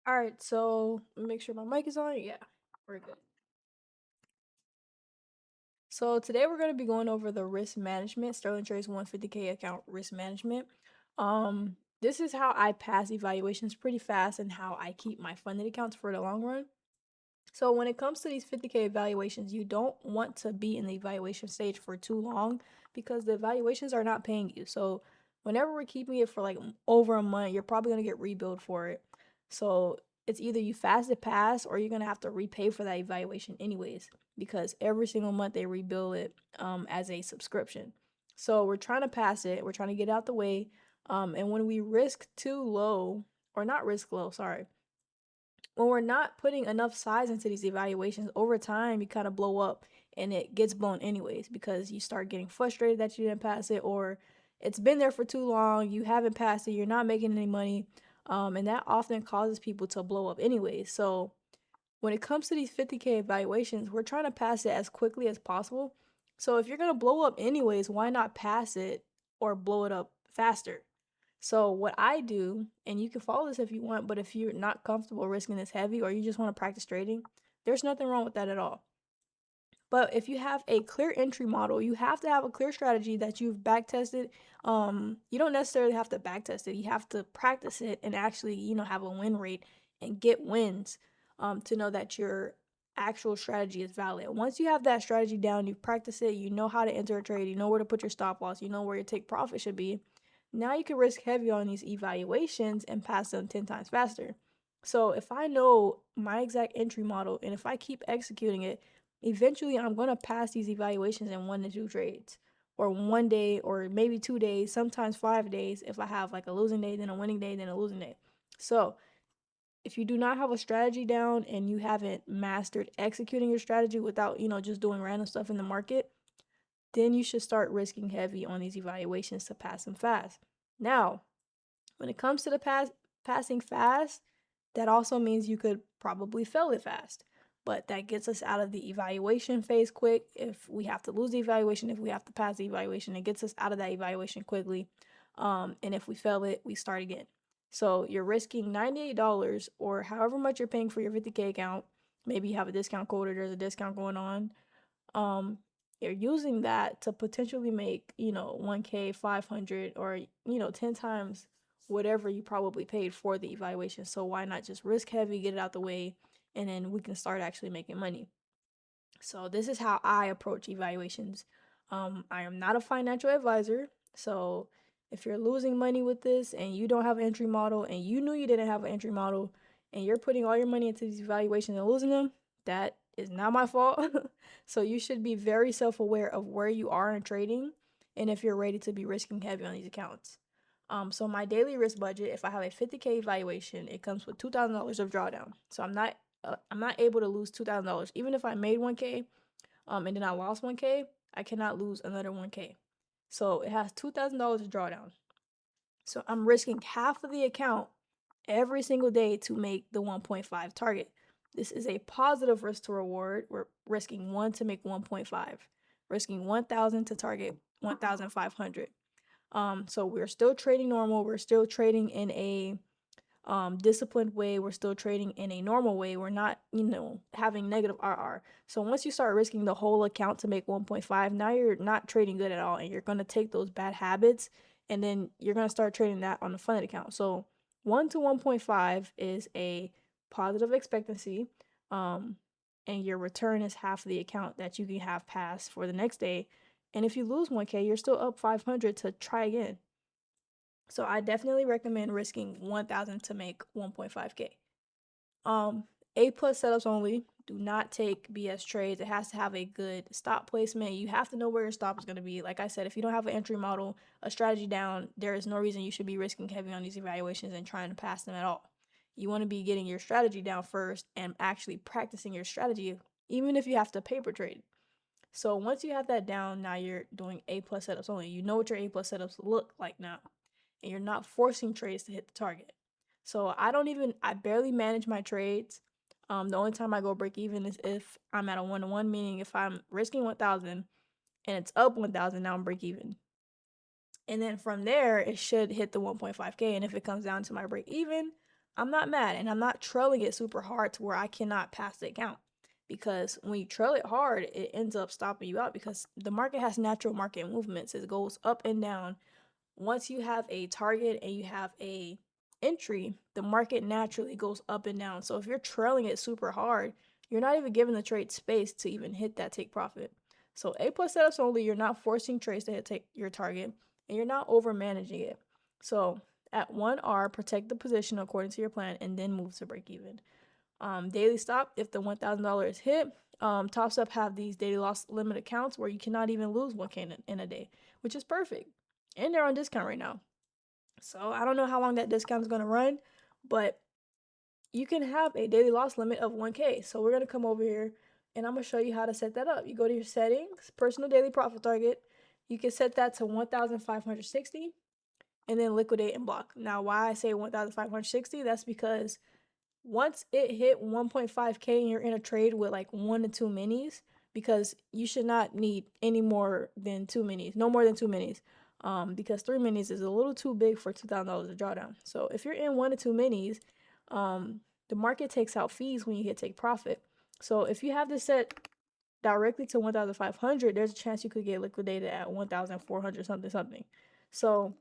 All right, so make sure my mic is on. Yeah, we're good. So today we're going to be going over the risk management, Sterling Trade's 150K account risk management. This is how I pass evaluations pretty fast and how I keep my funded accounts for the long run. So when it comes to these 50K evaluations, you don't want to be in the evaluation stage for too long because the evaluations are not paying you. So whenever we're keeping it for like over a month, you're probably going to get rebilled for it. So it's either you fast it pass or you're going to have to repay for that evaluation anyways because every single month they rebill it as a subscription. So we're trying to pass it. We're trying to get out the way. And when we risk too low, or not risk low, sorry, when we're not putting enough size into these evaluations over time, you kind of blow up and it gets blown anyways because you start getting frustrated that you didn't pass it, or it's been there for too long, you haven't passed it, you're not making any money, and that often causes people to blow up anyways. So when it comes to these 50K evaluations, we're trying to pass it as quickly as possible. So if you're going to blow up anyways, why not pass it or blow it up faster? So what I do, and you can follow this if you want, but if you're not comfortable risking this heavy or you just want to practice trading, there's nothing wrong with that at all. But if you have a clear entry model, you have to have a clear strategy that you've back tested. You don't necessarily have to back test it. You have to practice it and actually, have a win rate and get wins to know that your actual strategy is valid. Once you have that strategy down, you practice it, you know how to enter a trade, you know where to put your stop loss, you know where your take profit should be. Now you can risk heavy on these evaluations and pass them 10 times faster. So if I know my exact entry model and if I keep executing it, eventually I'm going to pass these evaluations in 1 to 2 trades, or 1 day, or maybe 2 days, sometimes 5 days if I have like a losing day, then a winning day, then a losing day. So if you do not have a strategy down and you haven't mastered executing your strategy without, just doing random stuff in the market, then you should start risking heavy on these evaluations to pass them fast. Now, when it comes to the passing fast, that also means you could probably fail it fast. But that gets us out of the evaluation phase quick. If we have to lose the evaluation, if we have to pass the evaluation, it gets us out of that evaluation quickly. And if we fail it, we start again. So you're risking $98 or however much you're paying for your 50K account. Maybe you have a discount code or there's a discount going on. Um, you're using that to potentially make, 1K, 500, or, 10 times whatever you probably paid for the evaluation. So why not just risk heavy, get it out the way, and then we can start actually making money. So this is how I approach evaluations. I am not a financial advisor, so if you're losing money with this and you don't have an entry model and you knew you didn't have an entry model and you're putting all your money into these evaluations and losing them, that is not my fault. So you should be very self-aware of where you are in trading and if you're ready to be risking heavy on these accounts. So my daily risk budget, if I have a 50K evaluation, it comes with $2,000 of drawdown. So I'm not able to lose $2,000 even if I made 1K and then I lost 1K. I cannot lose another 1K. So it has $2,000 of drawdown. So I'm risking half of the account every single day to make the 1.5 target. This is a positive risk to reward. We're risking 1 to make 1.5, risking 1,000 to target 1,500. So we're still trading normal. We're still trading in a disciplined way. We're still trading in a normal way. We're not, having negative RR. So once you start risking the whole account to make 1.5, now you're not trading good at all, and you're gonna take those bad habits, and then you're gonna start trading that on the funded account. So 1 to 1.5 is a positive expectancy, um, and your return is half of the account that you can have pass for the next day. And if you lose 1K, you're still up 500 to try again. So I definitely recommend risking 1,000 to make 1.5K. A plus setups only. Do not take BS trades. It has to have a good stop placement. You have to know where your stop is going to be. Like I said, if you don't have an entry model, a strategy down, there is no reason you should be risking heavy on these evaluations and trying to pass them at all. You want to be getting your strategy down first and actually practicing your strategy, even if you have to paper trade. So once you have that down, now you're doing A plus setups only. You know what your A plus setups look like now, and you're not forcing trades to hit the target. So I barely manage my trades. The only time I go break even is if I'm at a 1-to-1, meaning if I'm risking 1,000 and it's up 1,000, now I'm break even. And then from there, it should hit the 1.5K. And if it comes down to my break even, I'm not mad, and I'm not trailing it super hard to where I cannot pass the account. Because when you trail it hard, it ends up stopping you out because the market has natural market movements. It goes up and down. Once you have a target and you have a entry, the market naturally goes up and down. So if you're trailing it super hard, you're not even giving the trade space to even hit that take profit. So A plus setups only, you're not forcing trades to hit take your target, and you're not over managing it. So at 1R, protect the position according to your plan and then move to break even. Daily stop, if the $1,000 is hit, Tops Up have these daily loss limit accounts where you cannot even lose 1K in a day, which is perfect. And they're on discount right now. So I don't know how long that discount is going to run, but you can have a daily loss limit of 1K. So we're going to come over here and I'm going to show you how to set that up. You go to your settings, personal daily profit target. You can set that to 1,560 and then liquidate and block. Now, why I say 1,560, that's because once it hit 1.5K and you're in a trade with like 1 to 2 minis, because you should not need any more than 2 minis, no more than 2 minis, because 3 minis is a little too big for $2,000 to draw down. So if you're in 1 to 2 minis, the market takes out fees when you hit take profit. So if you have this set directly to 1,500, there's a chance you could get liquidated at 1,400 something. So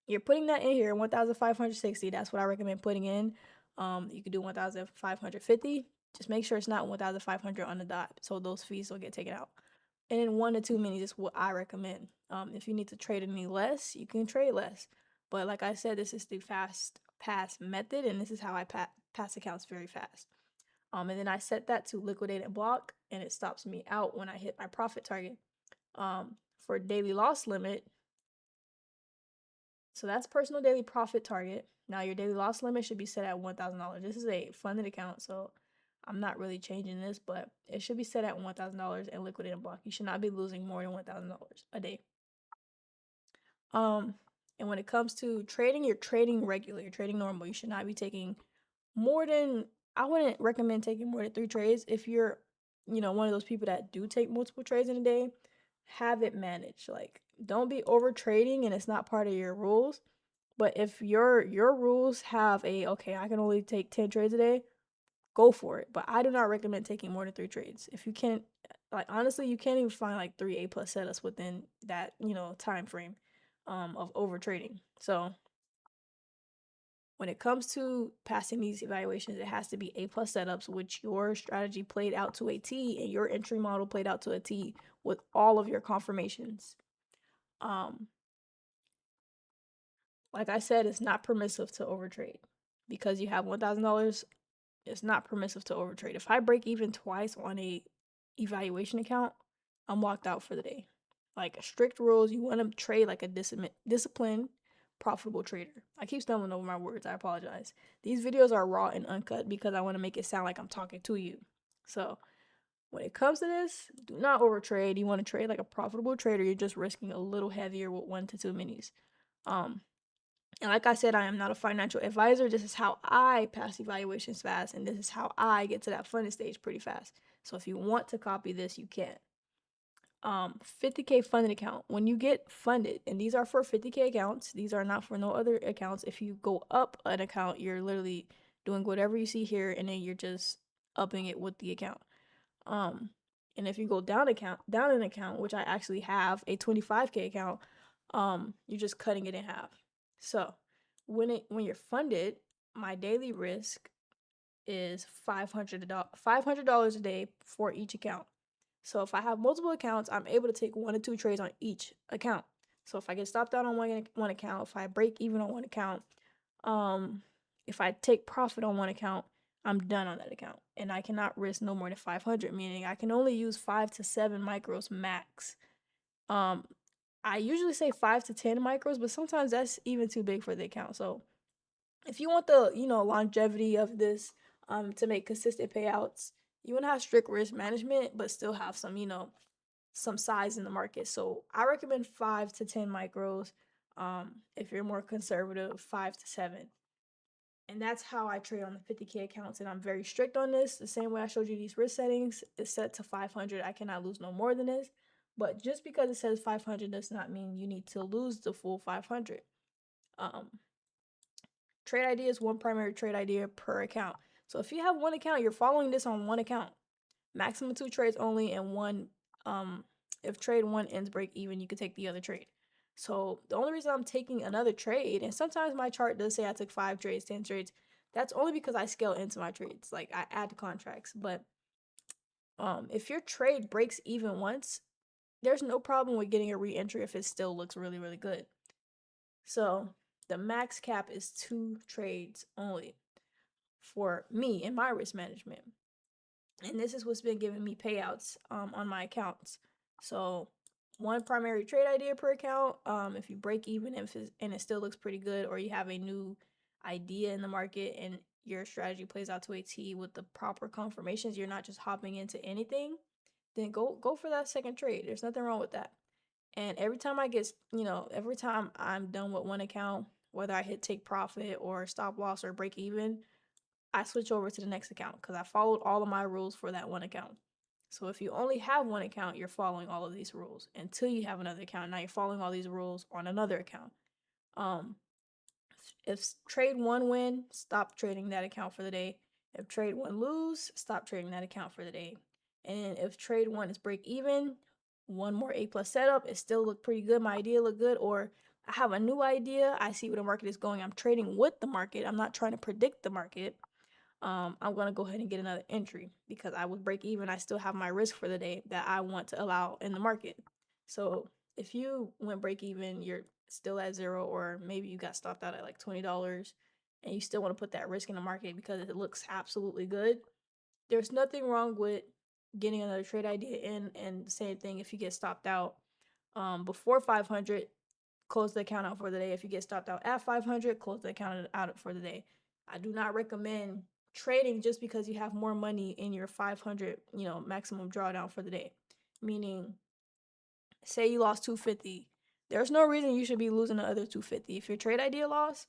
you're putting that in here, 1,560. That's what I recommend putting in. You could do 1,550. Just make sure it's not 1,500 on the dot, so those fees will get taken out. And then 1 to 2 minis is what I recommend. If you need to trade any less, you can trade less. But like I said, this is the fast pass method, and this is how I pass accounts very fast. And then I set that to liquidate and block, and it stops me out when I hit my profit target. For daily loss limit, so that's personal daily profit target. Now your daily loss limit should be set at $1,000. This is a funded account, so I'm not really changing this, but it should be set at $1,000 and liquidate and block. You should not be losing more than $1,000 a day. And when it comes to trading, you're trading regular, you're trading normal. You should not be taking more than, I wouldn't recommend taking more than 3 trades. If you're, one of those people that do take multiple trades in a day, have it managed. Like, don't be over trading and it's not part of your rules. But if your rules have okay, I can only take 10 trades a day, go for it. But I do not recommend taking more than 3 trades. If you can't, like, honestly, you can't even find like 3 A plus setups within that, time frame of over trading. So when it comes to passing these evaluations, it has to be A plus setups, which your strategy played out to a T and your entry model played out to a T with all of your confirmations. Like I said, it's not permissive to overtrade because you have $1,000. It's not permissive to overtrade. If I break even twice on a evaluation account, I'm locked out for the day. Like strict rules, you want to trade like a disciplined, profitable trader. I keep stumbling over my words. I apologize. These videos are raw and uncut because I want to make it sound like I'm talking to you. So when it comes to this, do not overtrade. You want to trade like a profitable trader. You're just risking a little heavier with 1 to 2 minis. And like I said, I am not a financial advisor. This is how I pass evaluations fast, and this is how I get to that funded stage pretty fast. So if you want to copy this, you can. 50K funded account. When you get funded, and these are for 50K accounts, these are not for no other accounts. If you go up an account, you're literally doing whatever you see here, and then you're just upping it with the account. And if you go down an account, which I actually have a 25K account, you're just cutting it in half. So when you're funded, my daily risk is $500 a day for each account. So if I have multiple accounts, I'm able to take 1 to 2 trades on each account. So if I get stopped out on one account, if I break even on one account, if I take profit on one account, I'm done on that account. And I cannot risk no more than 500, meaning I can only use 5 to 7 micros max. I usually say 5 to 10 micros, but sometimes that's even too big for the account. So if you want the, longevity of this, to make consistent payouts, you want to have strict risk management, but still have some, some size in the market. So I recommend 5 to 10 micros. If you're more conservative, 5 to 7. And that's how I trade on the 50K accounts. And I'm very strict on this. The same way I showed you these risk settings is set to 500. I cannot lose no more than this. But just because it says 500 does not mean you need to lose the full 500. Trade idea is one primary trade idea per account. So if you have one account, you're following this on one account. Maximum 2 trades only, and one if trade 1 ends break even, you could take the other trade. So the only reason I'm taking another trade, and sometimes my chart does say I took 5 trades, 10 trades, that's only because I scale into my trades. Like I add contracts. But if your trade breaks even once, there's no problem with getting a re-entry if it still looks really, really good. So the max cap is 2 trades only for me in my risk management. And this is what's been giving me payouts on my accounts. So one primary trade idea per account. If you break even and it still looks pretty good, or you have a new idea in the market and your strategy plays out to a T with the proper confirmations, you're not just hopping into anything, then go for that second trade. There's nothing wrong with that. And every time every time I'm done with one account, whether I hit take profit or stop loss or break even, I switch over to the next account because I followed all of my rules for that one account. So if you only have one account, you're following all of these rules until you have another account. Now you're following all these rules on another account. Um, if trade 1 win, stop trading that account for the day. If trade 1 lose, stop trading that account for the day. And if trade 1 is break even, one more A plus setup, it still looked pretty good. My idea looked good, or I have a new idea. I see where the market is going. I'm trading with the market. I'm not trying to predict the market. I'm gonna go ahead and get another entry because I would break even. I still have my risk for the day that I want to allow in the market. So if you went break even, you're still at zero, or maybe you got stopped out at like $20 and you still want to put that risk in the market because it looks absolutely good. There's nothing wrong with getting another trade idea in, and the same thing if you get stopped out before 500, close the account out for the day. If you get stopped out at 500, close the account out for the day. I do not recommend trading just because you have more money in your 500, maximum drawdown for the day. Meaning, say you lost 250, there's no reason you should be losing the other 250. If your trade idea lost,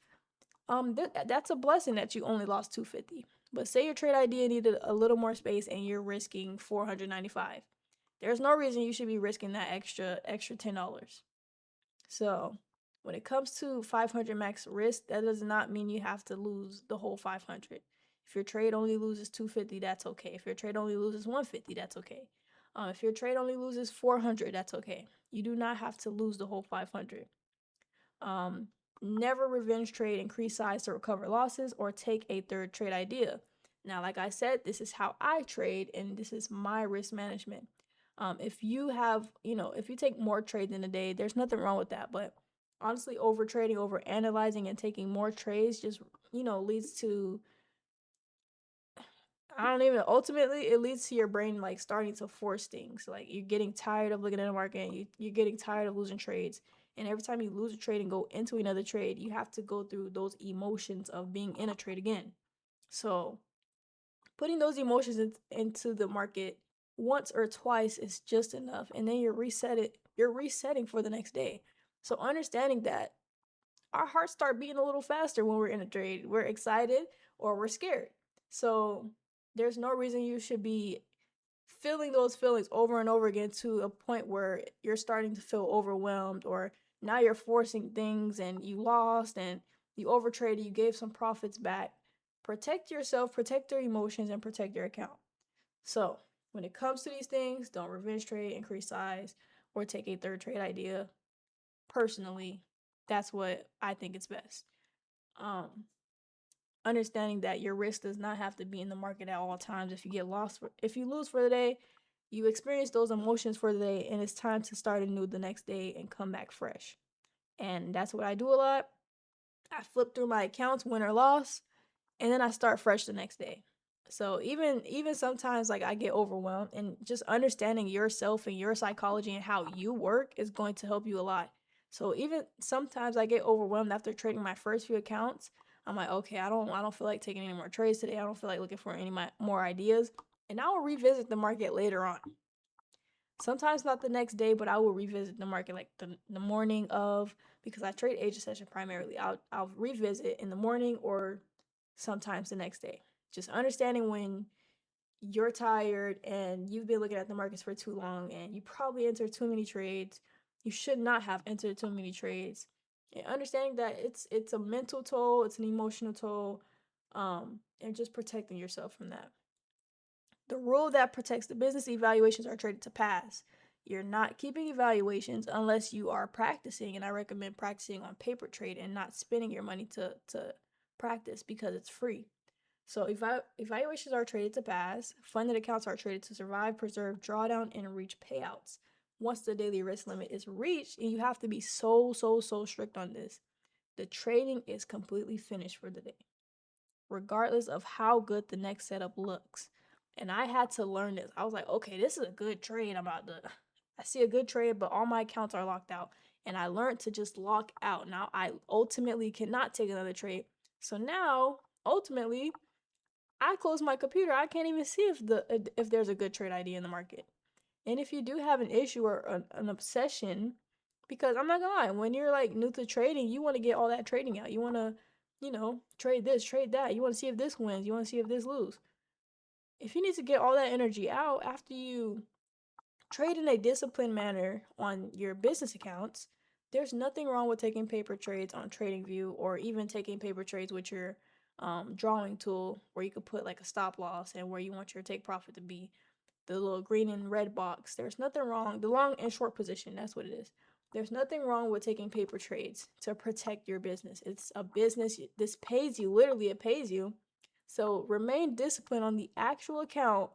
that's a blessing that you only lost 250. But say your trade idea needed a little more space and you're risking 495. There's no reason you should be risking that extra $10. So when it comes to 500 max risk, that does not mean you have to lose the whole 500. If your trade only loses 250, that's okay. If your trade only loses 150, that's okay. If your trade only loses 400, that's okay. You do not have to lose the whole 500. Never revenge trade, increase size to recover losses, or take a third trade idea. Now, like I said, this is how I trade, and this is my risk management. If you have, if you take more trades in a day, there's nothing wrong with that. But honestly, over trading, over analyzing, and taking more trades just, leads to, ultimately, it leads to your brain like starting to force things. Like you're getting tired of looking at the market, and you're getting tired of losing trades. And every time you lose a trade and go into another trade, you have to go through those emotions of being in a trade again. So putting those emotions into the market once or twice is just enough, and then you're resetting for the next day. So understanding that our hearts start beating a little faster when we're in a trade. We're excited or we're scared. So there's no reason you should be feeling those feelings over and over again to a point where you're starting to feel overwhelmed, or now you're forcing things and you lost and you overtraded, you gave some profits back. Protect yourself, protect your emotions, and protect your account. So when it comes to these things, don't revenge trade, increase size, or take a third trade idea. Personally, that's what I think is best. Um, Understanding that your risk does not have to be in the market at all times. If you lose for the day, you experience those emotions for the day, and it's time to start anew the next day and come back fresh. And that's what I do a lot. I flip through my accounts, win or loss, and then I start fresh the next day. So even sometimes like I get overwhelmed, and just understanding yourself and your psychology and how you work is going to help you a lot. So even sometimes I get overwhelmed after trading my first few accounts. I'm like, okay, I don't feel like taking any more trades today. I don't feel like looking for any more ideas, and I will revisit the market later on. Sometimes not the next day, but I will revisit the market like the morning of, because I trade Asia session primarily. I'll revisit in the morning or sometimes the next day. Just understanding when you're tired and you've been looking at the markets for too long and you probably entered too many trades. You should not have entered too many trades. And understanding that it's a mental toll, it's an emotional toll, and just protecting yourself from that. The rule that protects the business: evaluations are traded to pass. You're not keeping evaluations unless you are practicing, and I recommend practicing on paper trade and not spending your money to practice because it's free. So evaluations are traded to pass. Funded accounts are traded to survive, preserve, drawdown, and reach payouts. Once the daily risk limit is reached, and you have to be so strict on this, the trading is completely finished for the day, regardless of how good the next setup looks. And I had to learn this. I was like, okay, this is a good trade. I see a good trade, but all my accounts are locked out. And I learned to just lock out. Now I ultimately cannot take another trade. So now, ultimately, I close my computer. I can't even see if there's a good trade idea in the market. And if you do have an issue or an obsession, because I'm not gonna lie, when you're like new to trading, you want to get all that trading out. You want to, trade this, trade that. You want to see if this wins. You want to see if this lose. If you need to get all that energy out after you trade in a disciplined manner on your business accounts, there's nothing wrong with taking paper trades on TradingView, or even taking paper trades with your drawing tool, where you could put like a stop loss and where you want your take profit to be, the little green and red box. There's nothing wrong. The long and short position, that's what it is. There's nothing wrong with taking paper trades to protect your business. It's a business. This pays you. Literally, it pays you. So remain disciplined on the actual account.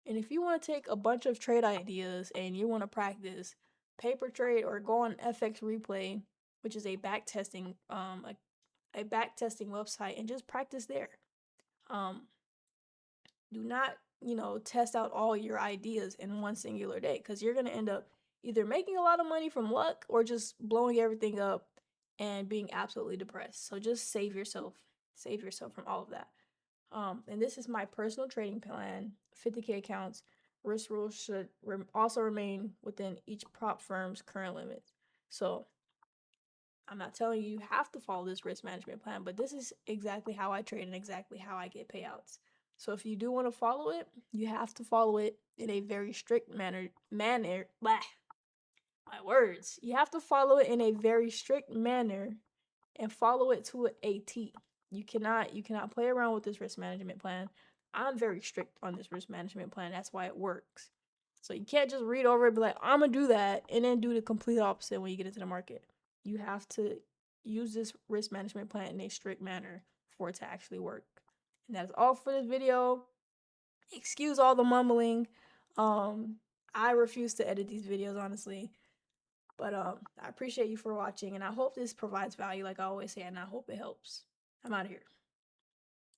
And if you want to take a bunch of trade ideas and you want to practice paper trade, or go on FX Replay, which is a back testing a back testing website, and just practice there. Um, do not, test out all your ideas in one singular day, because you're going to end up either making a lot of money from luck or just blowing everything up and being absolutely depressed. So just save yourself. Save yourself from all of that. And this is my personal trading plan: 50K accounts. Risk rules should also remain within each prop firm's current limits. So I'm not telling you have to follow this risk management plan, but this is exactly how I trade and exactly how I get payouts. So if you do want to follow it, you have to follow it in a very strict blah, my words. You have to follow it in a very strict manner and follow it to a T. You cannot play around with this risk management plan. I'm very strict on this risk management plan. That's why it works. So you can't just read over it and be like, I'm gonna do that, and then do the complete opposite when you get into the market. You have to use this risk management plan in a strict manner for it to actually work. And that's all for this video. Excuse all the mumbling. I refuse to edit these videos, honestly. But I appreciate you for watching, and I hope this provides value, like I always say, and I hope it helps. I'm out of here.